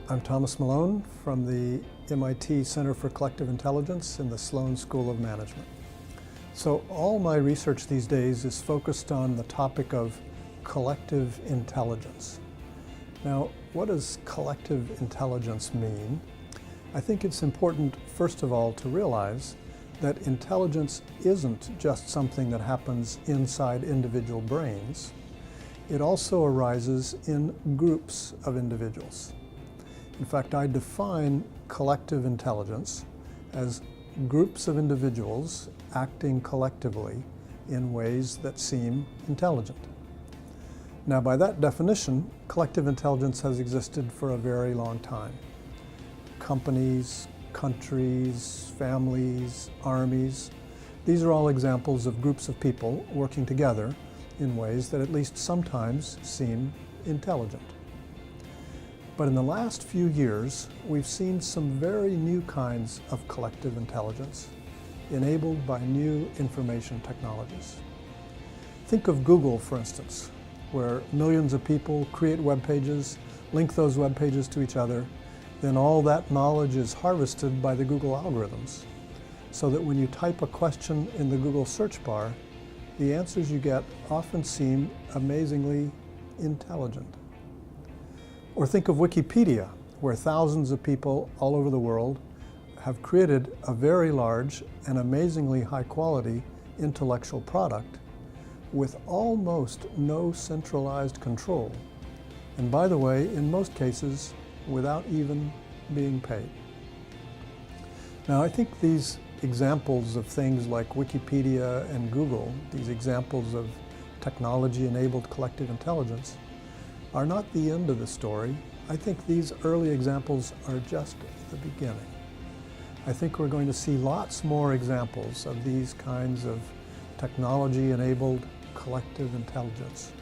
I'm Thomas Malone from the MIT Center for Collective Intelligence in the Sloan School of Management. So all my research these days is focused on the topic of collective intelligence. Now, what does collective intelligence mean? I think it's important, first of all, to realize that intelligence isn't just something that happens inside individual brains. It also arises in groups of individuals. In fact, I define collective intelligence as groups of individuals acting collectively in ways that seem intelligent. Now, by that definition, collective intelligence has existed for a very long time. Companies, countries, families, armies, these are all examples of groups of people working together in ways that at least sometimes seem intelligent. But in the last few years, we've seen some very new kinds of collective intelligence enabled by new information technologies. Think of Google, for instance, where millions of people create web pages, link those web pages to each other, then all that knowledge is harvested by the Google algorithms, so that when you type a question in the Google search bar, the answers you get often seem amazingly intelligent. Or think of Wikipedia, where thousands of people all over the world have created a very large and amazingly high-quality intellectual product with almost no centralized control. And by the way, in most cases, without even being paid. Now, I think these examples of things like Wikipedia and Google, these examples of technology-enabled collective intelligence, are not the end of the story. I think these early examples are just the beginning. I think we're going to see lots more examples of these kinds of technology-enabled collective intelligence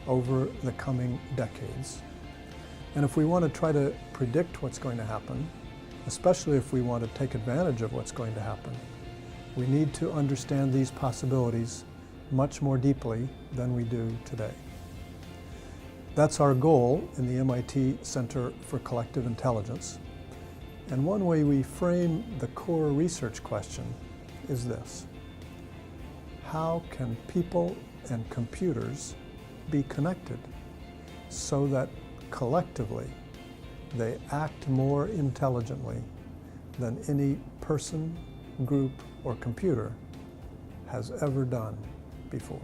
over the coming decades. And if we want to try to predict what's going to happen, especially if we want to take advantage of what's going to happen, we need to understand these possibilities much more deeply than we do today. That's our goal in the MIT Center for Collective Intelligence. And one way we frame the core research question is this: how can people and computers be connected so that collectively they act more intelligently than any person, group, or computer has ever done before?